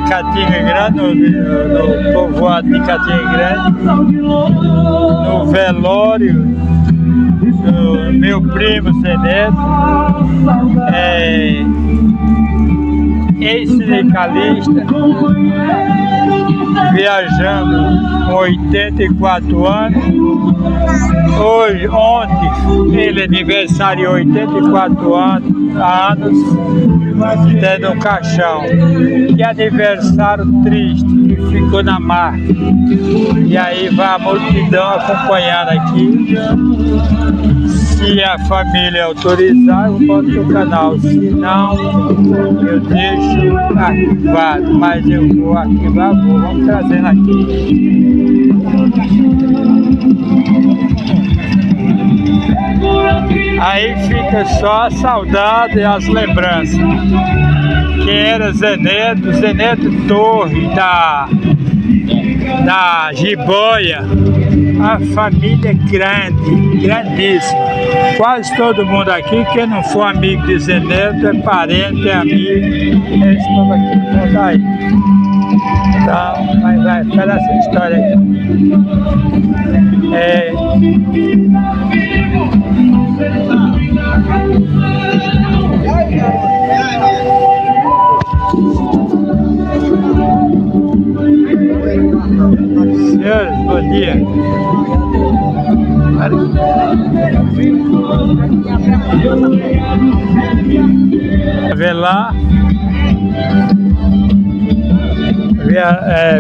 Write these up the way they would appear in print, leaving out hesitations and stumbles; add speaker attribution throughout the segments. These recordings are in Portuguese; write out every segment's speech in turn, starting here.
Speaker 1: Catinga Grande, no povoado de Catinga Grande, no velório do meu primo Zé Neto, ex-sindicalista, viajando com 84 anos. Ontem, ele aniversariou 84 anos, tendo um caixão. Que aniversário triste, que ficou na marca. E aí vai a multidão acompanhando aqui. Se a família autorizar, eu boto no canal. Se não, eu deixo arquivado. Mas eu vou arquivar, vamos trazendo aqui. Aí fica só a saudade e as lembranças. Que era Zé Neto Torre, da Jiboia. A família grande, grandíssima. Quase todo mundo aqui, quem não for amigo de Zé Neto, é parente, é amigo. É esse povo aqui, conta aí. Então, vai, espera essa história aqui. Senhores, bom dia. Avelar,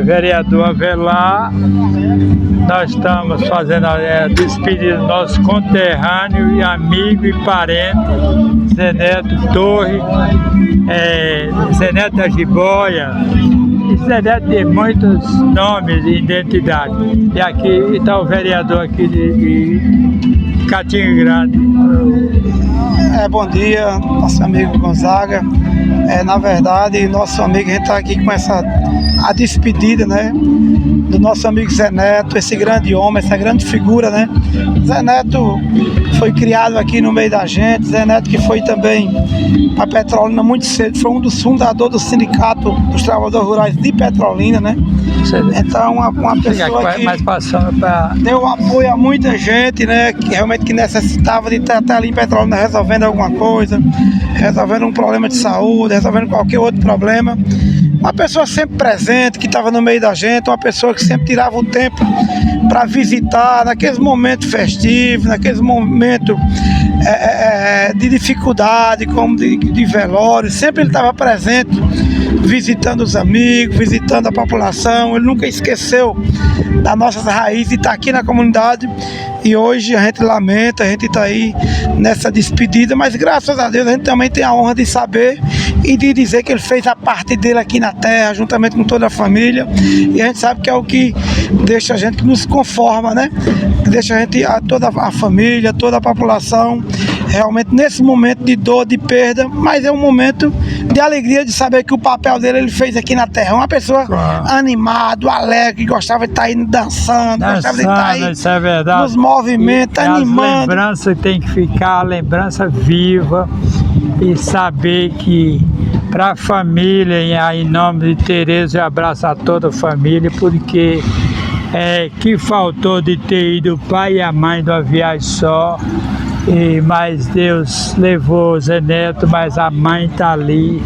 Speaker 1: vereador Avelar, nós estamos fazendo a despedida do nosso conterrâneo e amigo e parente, Zé Neto Torre, Zé Neto da Jiboia. Zé Neto tem muitos nomes e identidades. E aqui está o vereador aqui de Catinga Grande.
Speaker 2: Bom dia, nosso amigo Gonzaga. Na verdade, nosso amigo, a gente está aqui com a despedida, né, do nosso amigo Zé Neto, esse grande homem, essa grande figura, né? Zé Neto foi criado aqui no meio da gente. Zé Neto, que foi também para Petrolina muito cedo, foi um dos fundadores do Sindicato dos Trabalhadores Rurais de Petrolina, né? Então, uma pessoa que deu apoio a muita gente, né, que realmente necessitava de estar ali em Petrolina resolvendo alguma coisa, resolvendo um problema de saúde, resolvendo qualquer outro problema. Uma pessoa sempre presente, que estava no meio da gente, uma pessoa que sempre tirava o tempo para visitar, naqueles momentos festivos, naqueles momentos de dificuldade, como de velório, sempre ele estava presente, visitando os amigos, visitando a população. Ele nunca esqueceu das nossas raízes e está aqui na comunidade. E hoje a gente lamenta, a gente está aí nessa despedida, mas graças a Deus a gente também tem a honra de saber e de dizer que ele fez a parte dele aqui na terra, juntamente com toda a família. E a gente sabe que é o que deixa a gente, que nos conforma, né? Que deixa a gente, toda a família, toda a população, realmente nesse momento de dor, de perda, mas é um momento de alegria de saber que o papel dele ele fez aqui na terra. Uma pessoa animado, alegre, que gostava de estar aí dançando, gostava de estar aí
Speaker 1: isso é verdade,
Speaker 2: nos movimentos, animando.
Speaker 1: As lembranças tem que ficar, a lembrança viva, e saber que para a família, em nome de Tereza, eu abraço a toda a família, porque que faltou de ter ido o pai e a mãe de uma viagem só. Mas Deus levou o Zé Neto, mas a mãe está ali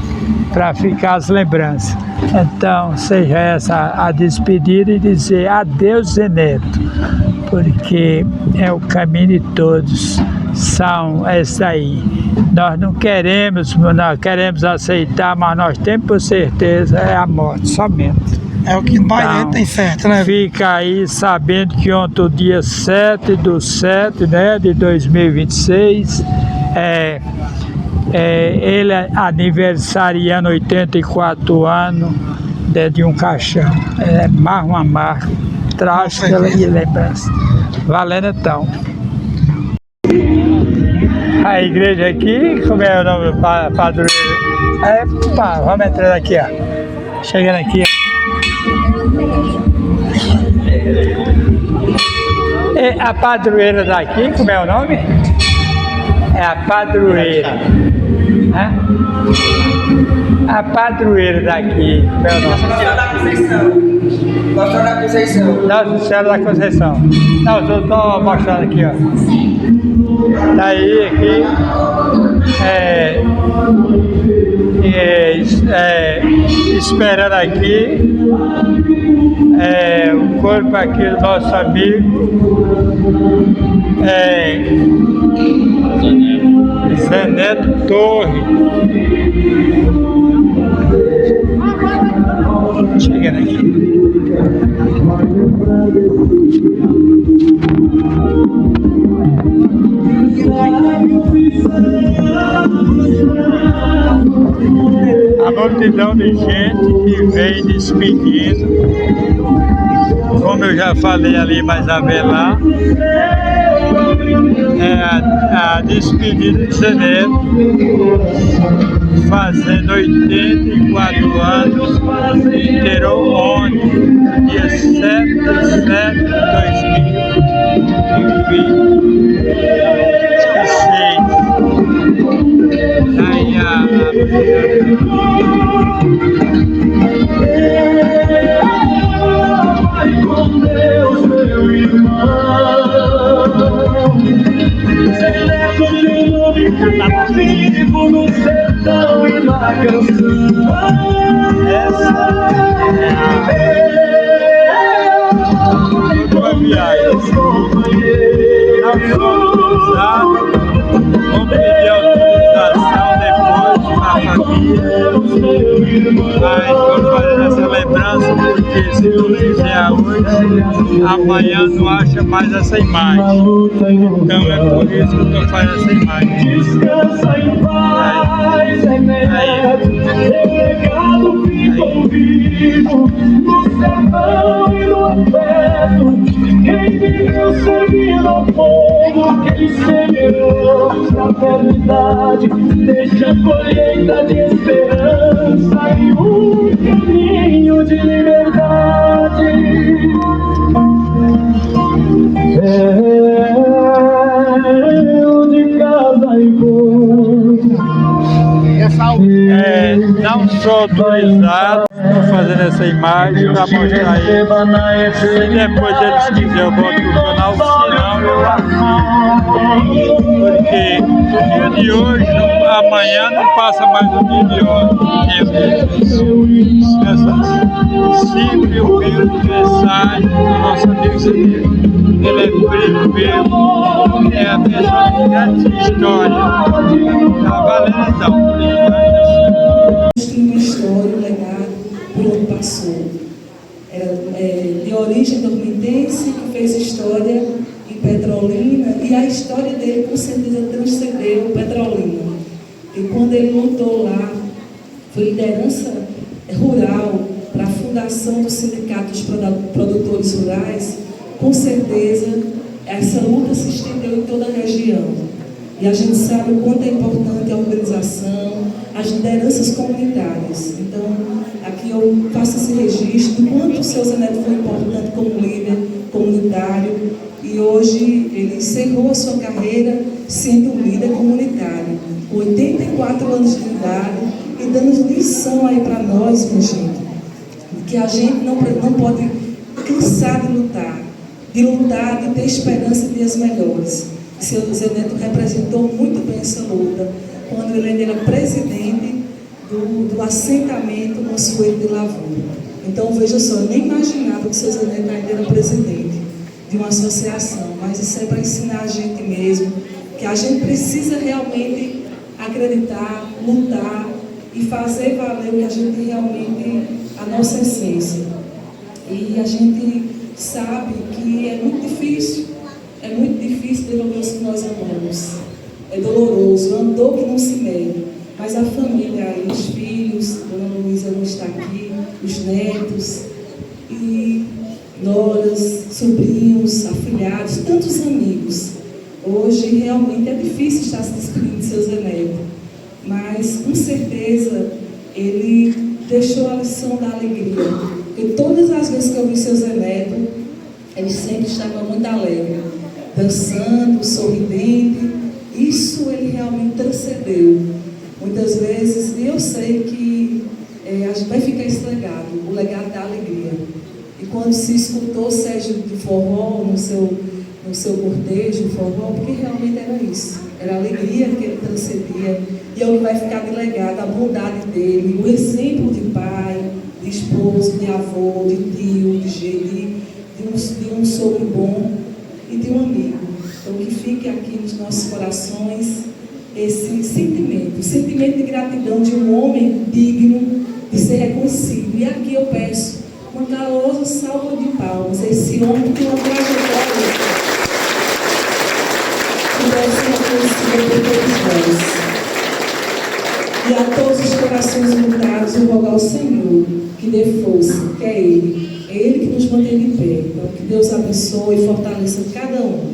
Speaker 1: para ficar as lembranças. Então, seja essa a despedida e dizer adeus, Zé Neto, porque é o caminho de todos, são essa aí. Nós não queremos aceitar, mas nós temos por certeza a morte somente.
Speaker 2: É o que mais tem certo, né?
Speaker 1: Fica aí sabendo que ontem, dia 7/7, né, de 2026, ele aniversariando 84 anos de um caixão. É mais uma marca, trágica e lembrança. Valendo então. A igreja aqui, como é o nome do padroeiro? Vamos entrar aqui, ó. Chegando aqui, ó. A padroeira daqui, como é o nome? É a padroeira. Hã? A padroeira daqui.
Speaker 3: Nossa da Conceição. Nossa da Conceição.
Speaker 1: Nossa Senhora da Conceição. Não, eu estou mostrando aqui, ó. Daí aqui esperando aqui o corpo aqui do nosso amigo Zé Neto Torre. Chegando aqui. A multidão de gente que vem despedindo, como eu já falei ali mais a ver lá, a despedida de Zé Neto, fazendo 84 anos, inteirou ontem, dia 7/7/2026. Aí
Speaker 4: Vai com Deus, meu irmão. Zé Neto tem nome vivo no sertão e na canção.
Speaker 1: essa é uma viagem. Não sou autorizado, vou pedir autorização depois na família, mas vou fazer essa lembrança porque se não fizer hoje, amanhã não acha mais essa imagem. Então é por isso que eu estou fazendo essa imagem.
Speaker 4: Descansa em paz, Zé Neto, teu legado ficou vivo no sertão e no afeto. Quem viveu servindo ao povo, quem semeou fraternidade, deixa a colheita de esperança e um caminho de liberdade. De casa e
Speaker 1: Não sou autorizado, estou fazendo essa imagem para mostrar ele. Se depois eles quiserem eu volto pro canal, se não eu arrumo. Porque o dia de hoje, amanhã não passa mais o dia de hoje. Essa sempre humilde mensagem do nosso amigo Zé Neto. Ele é primo meu, é a pessoa que conhece a história. Tá valendo então.
Speaker 5: Construir uma história, um legado por onde passou. Era de origem dormitense, que fez história em Petrolina, e a história dele com certeza transcendeu Petrolina. E quando ele montou lá, foi liderança rural para a fundação do Sindicato dos Produtores Rurais, com certeza essa luta se estendeu em toda a região. E a gente sabe o quanto é importante a organização, as lideranças comunitárias. Então, aqui eu faço esse registro do quanto o seu Zé Neto foi importante como líder comunitário. E hoje ele encerrou a sua carreira sendo um líder comunitário, com 84 anos de idade, e dando lição aí para nós, minha gente, que a gente não pode cansar de lutar, de ter esperança de dias melhores. Seu Zé Neto representou muito bem essa luta, quando ele ainda era presidente do assentamento Mansueto de Lavoura. Então, veja só, eu nem imaginava que seu Zé Neto ainda era presidente de uma associação, mas isso é para ensinar a gente mesmo, que a gente precisa realmente acreditar, lutar e fazer valer o que a gente realmente, a nossa essência. E a gente sabe que é muito difícil devolver os que nós amamos. É doloroso, é uma dor que não se mede. Mas a família aí, os filhos, Dona Luísa não está aqui, os netos, e noras, sobrinhos, afilhados, tantos amigos. Hoje realmente é difícil estar se despedindo de seu Zé Neto, mas com certeza ele deixou a lição da alegria. Porque todas as vezes que eu vi seu Zé Neto, ele sempre estava muito alegre, dançando, sorridente. Isso ele realmente transcendeu. Muitas vezes, e eu sei que a gente vai ficar esse legado, o legado da alegria. E quando se escutou Sérgio de forró no seu cortejo, forró, porque realmente era isso, era a alegria que ele transcedia, e é o que vai ficar de legado, a bondade dele, o exemplo de pai, de esposo, de avô, de tio, de um sogro bom e de um amigo. Então, que fique aqui nos nossos corações esse sentimento, o sentimento de gratidão de um homem digno de ser reconhecido. E aqui eu peço uma calorosa salva de palmas a esse homem que tem uma trajetória que deve ser reconhecida por todos nós. E a todos os corações lutados, eu rogar ao Senhor que dê força, que é Ele que nos mantém de pé. Então, que Deus abençoe e fortaleça cada um.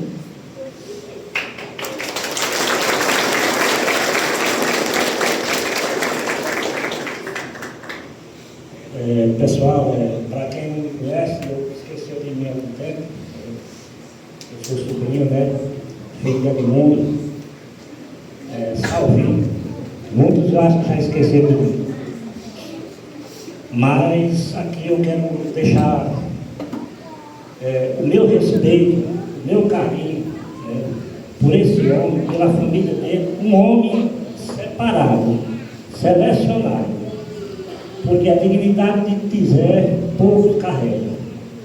Speaker 6: Pessoal, para quem não me conhece, eu esqueci de mim há algum tempo. Eu sou sobrinho, né? Filho de Edmundo, Salvinho. Muitos eu acho que já esqueceram de mim. Mas aqui eu quero deixar o meu respeito, o meu carinho, né, por esse homem, pela família dele, um homem separado, selecionado. Porque a dignidade de dizer, poucos carrega.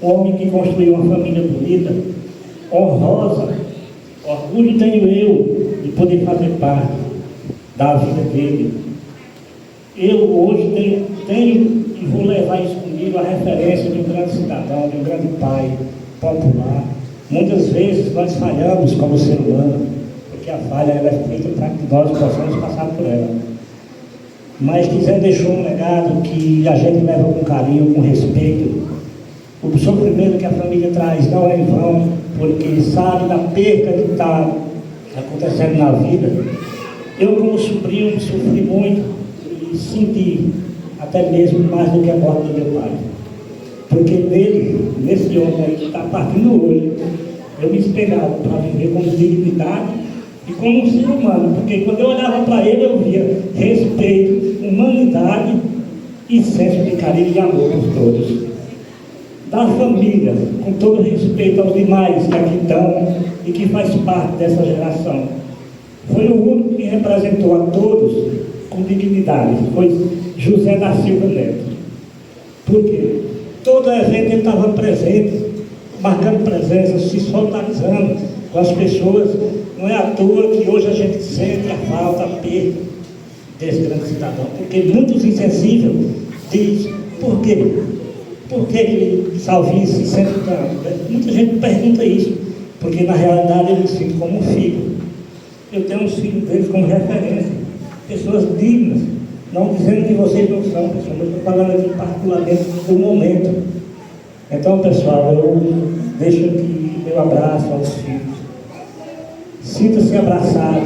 Speaker 6: Um homem que construiu uma família bonita, honrosa, orgulho tenho eu de poder fazer parte da vida dele. Eu hoje tenho e vou levar isso comigo, a referência de um grande cidadão, de um grande pai popular. Muitas vezes nós falhamos como ser humano, porque a falha ela é feita para que nós possamos passar por ela. Mas Zé deixou um legado que a gente leva com carinho, com respeito. O sofrimento que a família traz não é em vão, porque sabe da perda que está acontecendo na vida. Eu, como sobrinho, sofri muito e senti até mesmo mais do que a morte do meu pai. Porque nele, nesse homem aí que está partindo hoje, eu me esperava para viver com dignidade e como um ser humano, porque quando eu olhava para ele, eu via respeito, humanidade e senso de carinho e amor por todos. Da família, com todo respeito aos demais que aqui estão e que faz parte dessa geração. Foi o único que representou a todos com dignidade, foi José da Silva Neto. Por quê? Todo evento ele estava presente, marcando presença, se solidarizando com as pessoas. Não é à toa que hoje a gente sente a falta, a perda desse grande cidadão, porque muitos insensíveis dizem, por quê? Por que Salvinho se sente tanto? Muita gente pergunta isso, porque na realidade eu me sinto como um filho. Eu tenho os filhos deles como referência, pessoas dignas, não dizendo que vocês não são pessoas, mas estou falando aqui particularmente do momento. Então, pessoal, eu deixo aqui meu abraço aos filhos. Sinta-se abraçado,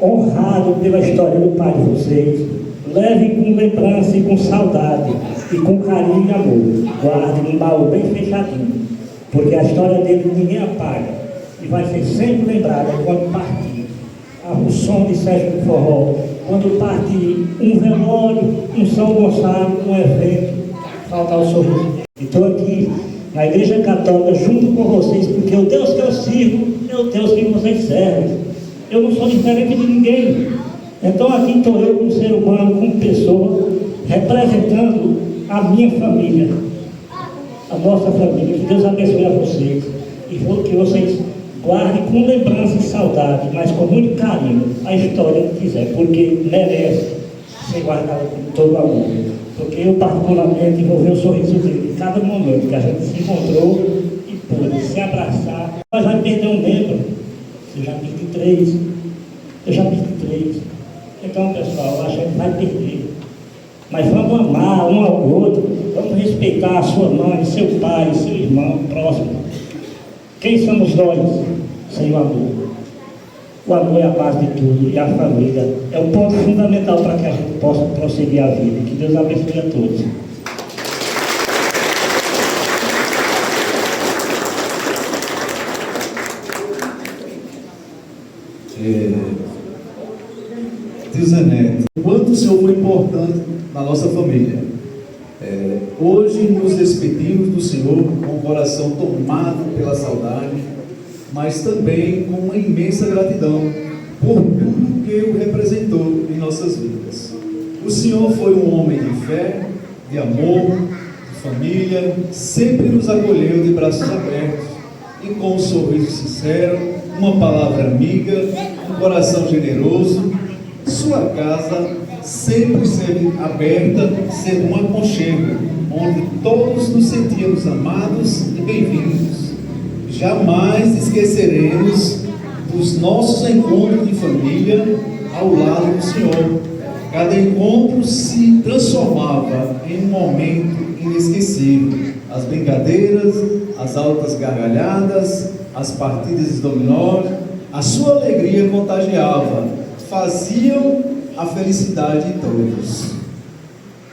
Speaker 6: honrado pela história do pai de vocês. Leve com lembrança e com saudade, e com carinho e amor. Guarde num baú bem fechadinho, porque a história dele ninguém apaga, e vai ser sempre lembrada quando partir. O som de Sérgio do Forró, quando partir um velório, um São Gonçalo, um evento, faltar o sorriso. Estou aqui na Igreja Católica junto com vocês, porque o Deus que eu sirvo é o Deus que vocês servem. Eu não sou diferente de ninguém. Então aqui estou eu como ser humano, como pessoa, representando a minha família, a nossa família. Que Deus abençoe a vocês e que vocês guardem com lembrança e saudade, mas com muito carinho, a história que quiser, porque merece ser guardada com todo amor. Porque eu particularmente vou ver o sorriso dele em cada momento que a gente se encontrou e pôde se abraçar. Nós vamos perder um membro. Eu já perdi 3. Eu já perdi 3. Então, pessoal, a gente vai perder. Mas vamos amar um ao outro. Vamos respeitar a sua mãe, seu pai, seu irmão, próximo. Quem somos nós sem o amor? O amor é a base de tudo, e a família é o ponto fundamental para que a gente possa prosseguir a vida. Que Deus abençoe a todos.
Speaker 7: Zé Neto. quanto o Senhor foi importante na nossa família. Hoje nos despedimos do Senhor com o coração tomado pela saudade, mas também com uma imensa gratidão por tudo que o representou em nossas vidas. O Senhor foi um homem de fé, de amor, de família, sempre nos acolheu de braços abertos e com um sorriso sincero, uma palavra amiga, um coração generoso. Sua casa sempre esteve aberta, sendo um aconchego, onde todos nos sentíamos amados e bem-vindos. Jamais esqueceremos dos nossos encontros de família ao lado do Senhor. Cada encontro se transformava em um momento inesquecível. As brincadeiras, as altas gargalhadas, as partidas de dominó, a sua alegria contagiava, faziam a felicidade de todos.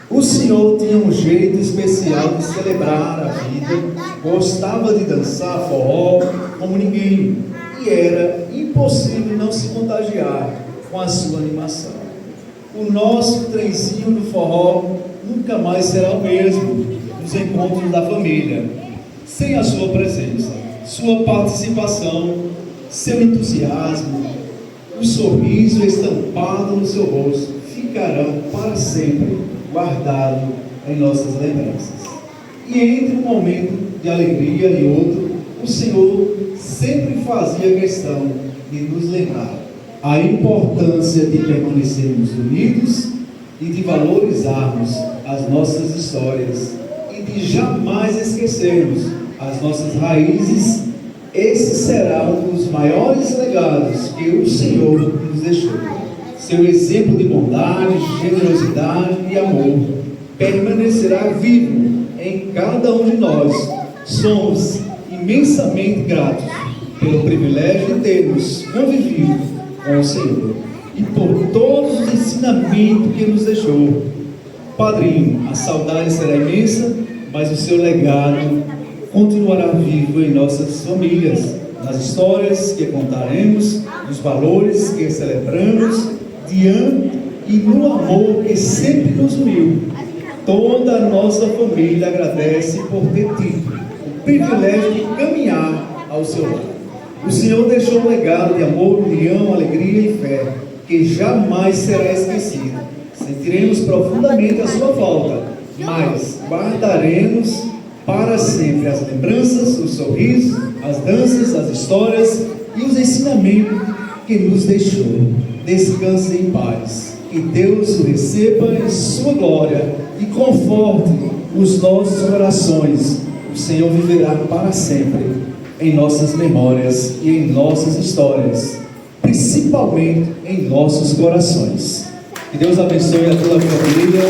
Speaker 7: O Senhor tinha um jeito especial de celebrar a vida, gostava de dançar forró como ninguém, e era impossível não se contagiar com a sua animação. O nosso trenzinho do forró nunca mais será o mesmo nos encontros da família, sem a sua presença, sua participação, seu entusiasmo, o sorriso estampado no seu rosto ficarão para sempre guardados em nossas lembranças. E entre um momento de alegria e outro, o Senhor sempre fazia questão de nos lembrar a importância de permanecermos unidos e de valorizarmos as nossas histórias e de jamais esquecermos as nossas raízes. Esse será um dos maiores legados que o Senhor nos deixou. Seu exemplo de bondade, generosidade e amor permanecerá vivo em cada um de nós. Somos imensamente gratos pelo privilégio de termos convivido com o Senhor e por todos os ensinamentos que nos deixou. Padrinho, a saudade será imensa, mas o seu legado continuará vivo em nossas famílias, nas histórias que contaremos, nos valores que celebramos, diante e no amor que sempre nos uniu. Toda a nossa família agradece por ter tido o privilégio de caminhar ao seu lado. O Senhor deixou um legado de amor, união, alegria e fé, que jamais será esquecido. Sentiremos profundamente a sua falta, mas guardaremos para sempre as lembranças, os sorrisos, as danças, as histórias e os ensinamentos que nos deixou. Descanse em paz. Que Deus o receba em sua glória e conforte os nossos corações. O Senhor viverá para sempre em nossas memórias e em nossas histórias, principalmente em nossos corações. Que Deus abençoe a tua família.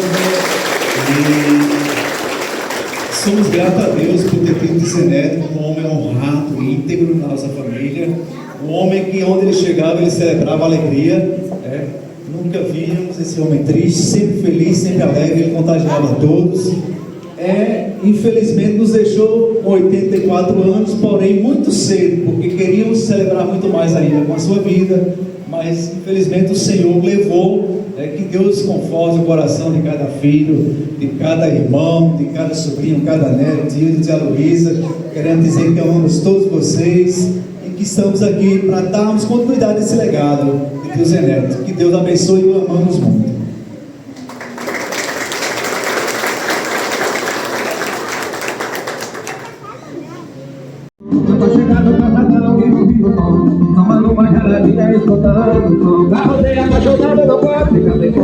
Speaker 7: E somos gratos a Deus por ter tido Zé Neto, um homem honrado e íntegro na nossa família, um homem que onde ele chegava ele celebrava alegria. Nunca víamos esse homem triste, sempre feliz, sempre alegre, ele contagiava a todos. Infelizmente nos deixou com 84 anos, porém muito cedo, porque queríamos celebrar muito mais ainda com a sua vida, mas infelizmente o Senhor levou. Que Deus conforte o coração de cada filho, de cada irmão, de cada sobrinho, cada neto, tio, tia Luísa. Queremos dizer que amamos todos vocês e que estamos aqui para darmos continuidade a esse legado de tio Zé Neto. Que Deus abençoe e o amamos muito.
Speaker 4: Tomando uma geladinha, escutando o som. Garrotei apaixonado, não pode ficar sem som.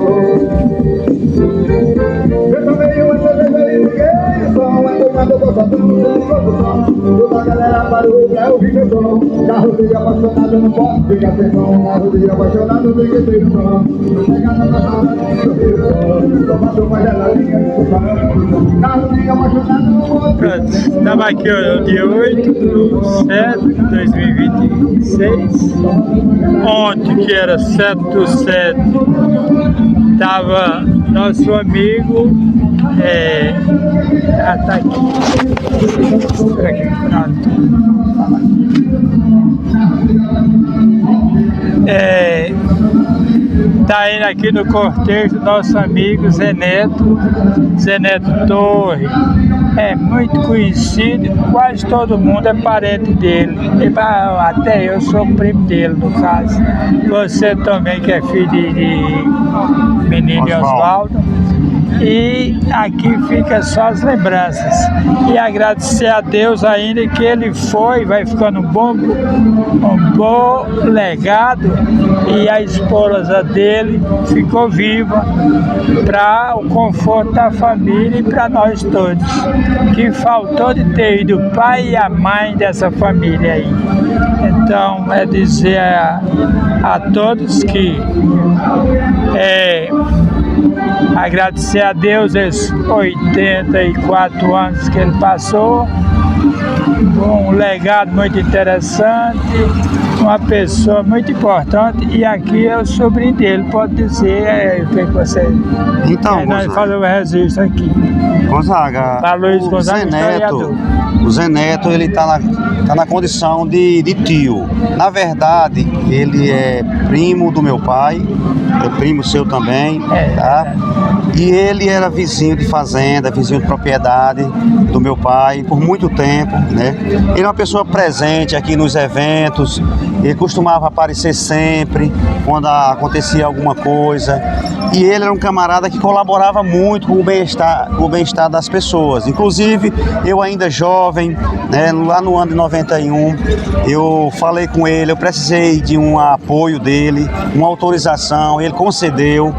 Speaker 4: Eu tomei uma cerveja e liguei o som. A tocada do som, do som. Toda a galera parou pra ouvir meu som. Garrotei apaixonado, não pode ficar sem som. Garrotei apaixonado, tem que ter o som. Tô chegando na sala, não tem o som. Tomando uma geladinha, escutando o som. Garrotei apaixonado, não pode ficar sem som.
Speaker 1: Estava aqui no dia 8 de 7 de 2026. Ontem, que era 7/7, estava nosso amigo tá aqui. Pronto. Tá indo aqui no cortejo nosso amigo Zé Neto Torre. É muito conhecido, quase todo mundo é parente dele. Até eu sou primo dele, no caso. Você também, que é filho de menino Oswaldo. E aqui fica só as lembranças. E agradecer a Deus ainda que ele vai ficando um bom legado, e a esposa dele ficou viva para o conforto da família e para nós todos. Que faltou de ter ido o pai e a mãe dessa família aí. Então, é dizer a todos que agradecer a Deus esses 84 anos que ele passou, um legado muito interessante, uma pessoa muito importante, e aqui é o sobrinho dele, pode dizer o que você...
Speaker 8: Então,
Speaker 1: nós fazemos o registro aqui.
Speaker 8: Gonzaga, o Zé Neto, ele tá na condição de tio. Na verdade, ele é primo do meu pai, é primo seu também, tá? E ele era vizinho de fazenda, vizinho de propriedade do meu pai por muito tempo, né? Ele é uma pessoa presente aqui nos eventos, ele costumava aparecer sempre quando acontecia alguma coisa. E ele era um camarada que colaborava muito com o bem-estar das pessoas. Inclusive, eu ainda jovem, né, lá no ano de 91, eu falei com ele, eu precisei de um apoio dele, uma autorização, ele concedeu.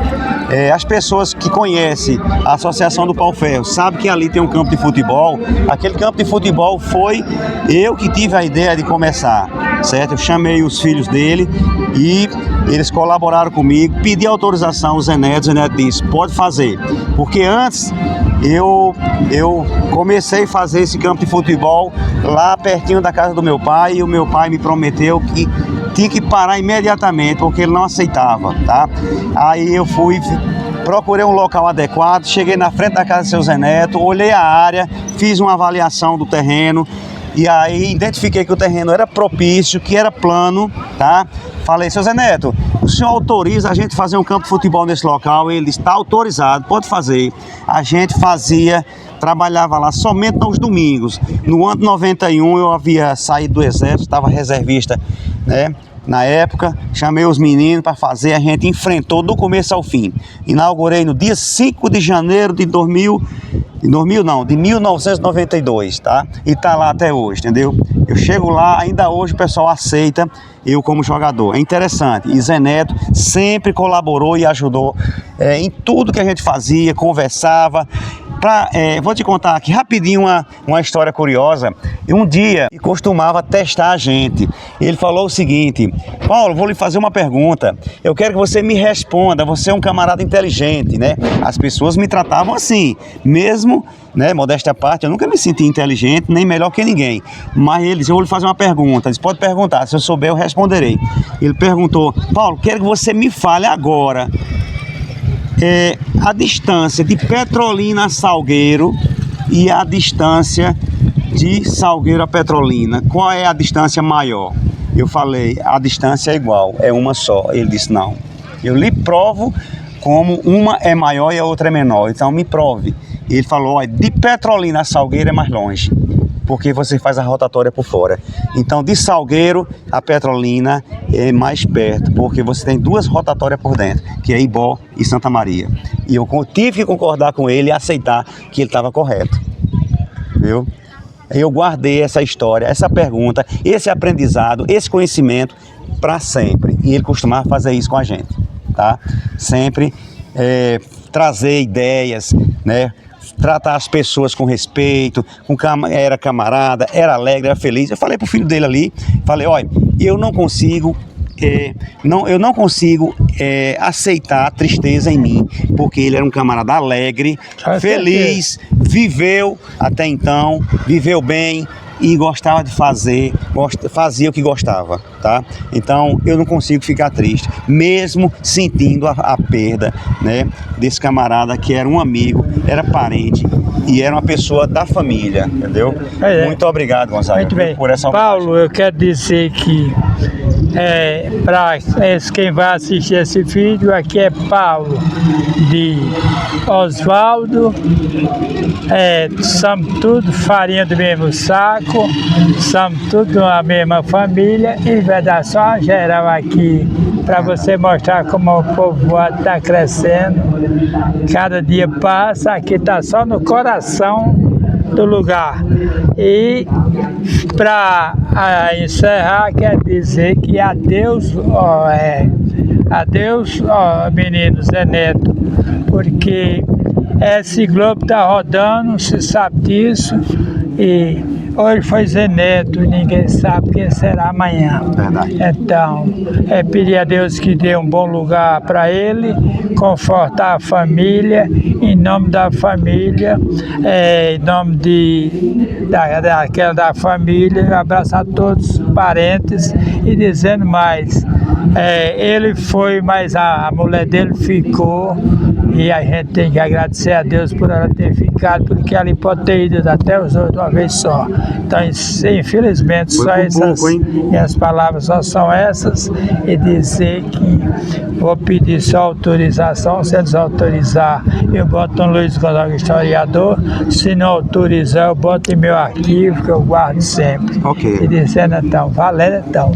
Speaker 8: As pessoas que conhecem a Associação do Pau Ferro sabem que ali tem um campo de futebol. Aquele campo de futebol foi eu que tive a ideia de começar, certo? Eu chamei os filhos dele e eles colaboraram comigo, pedi autorização ao Zé Neto disse, pode fazer. Porque antes eu comecei a fazer esse campo de futebol lá pertinho da casa do meu pai, e o meu pai me prometeu que tinha que parar imediatamente, porque ele não aceitava, tá? Aí eu procurei um local adequado, cheguei na frente da casa do seu Zé Neto, olhei a área, fiz uma avaliação do terreno, e aí identifiquei que o terreno era propício, que era plano, tá? Falei, seu Zé Neto, o senhor autoriza a gente fazer um campo de futebol nesse local? Ele disse, está autorizado, pode fazer. A gente trabalhava lá somente nos domingos. No ano de 91 eu havia saído do exército, estava reservista, né? Na época, chamei os meninos para fazer, a gente enfrentou do começo ao fim. Inaugurei no dia 5 de janeiro de 1992, tá? E tá lá até hoje, entendeu? Eu chego lá, ainda hoje o pessoal aceita eu como jogador. É interessante. E Zé Neto sempre colaborou e ajudou em tudo que a gente fazia, conversava. Vou te contar aqui rapidinho uma história curiosa. Um dia ele costumava testar a gente. Ele falou o seguinte: Paulo, vou lhe fazer uma pergunta. Eu quero que você me responda. Você é um camarada inteligente, né? As pessoas me tratavam assim, mesmo, né? Modéstia à parte, eu nunca me senti inteligente, nem melhor que ninguém. Mas ele disse: eu vou lhe fazer uma pergunta. Ele disse: pode perguntar, se eu souber eu responderei. Ele perguntou: Paulo, quero que você me fale agora. A distância de Petrolina a Salgueiro e a distância de Salgueiro a Petrolina, qual é a distância maior? Eu falei, a distância é igual, é uma só. Ele disse, não, eu lhe provo como uma é maior e a outra é menor, então me prove. Ele falou, olha, de Petrolina a Salgueiro é mais longe, porque você faz a rotatória por fora. Então, de Salgueiro a Petrolina é mais perto, porque você tem duas rotatórias por dentro, que é Ibó e Santa Maria. E eu tive que concordar com ele e aceitar que ele estava correto. Viu? Eu guardei essa história, essa pergunta, esse aprendizado, esse conhecimento para sempre. E ele costumava fazer isso com a gente, tá? Sempre trazer ideias, né? Tratar as pessoas com respeito, era camarada, era alegre, era feliz. Eu falei pro filho dele ali, falei, olha, eu não consigo aceitar a tristeza em mim, porque ele era um camarada alegre, feliz, viveu até então, viveu bem, e gostava de fazer, fazia o que gostava, tá? Então eu não consigo ficar triste, mesmo sentindo a perda, né, desse camarada que era um amigo, era parente e era uma pessoa da família, entendeu? Muito obrigado, Gonzaga,
Speaker 1: muito bem.
Speaker 8: por essa
Speaker 1: Paulo,
Speaker 8: homenagem.
Speaker 1: eu quero dizer que para quem vai assistir esse vídeo, aqui é Paulo de Oswaldo, somos tudo farinha do mesmo saco, somos tudo a mesma família e vai dar só uma geral aqui para você mostrar como o povoado está crescendo. Cada dia passa, aqui está só no coração do lugar. E para encerrar, quer dizer que adeus, menino Zé Neto, porque esse globo está rodando, se sabe disso, e hoje foi Zé Neto, ninguém sabe quem será amanhã.
Speaker 8: Verdade.
Speaker 1: Então, pedir a Deus que dê um bom lugar para ele, confortar a família, em nome da família, em nome da família, abraçar todos os parentes e dizendo mais, ele foi, mas a mulher dele ficou, e a gente tem que agradecer a Deus por ela ter ficado, porque ela pode ter ido até os outros uma vez só. Então, infelizmente, só as palavras só são essas, e dizer que vou pedir só autorização, se eles autorizar, eu boto no Luiz Gonzaga Historiador, se não autorizar, eu boto em meu arquivo, que eu guardo sempre.
Speaker 8: Ok.
Speaker 1: E dizendo então, valendo então.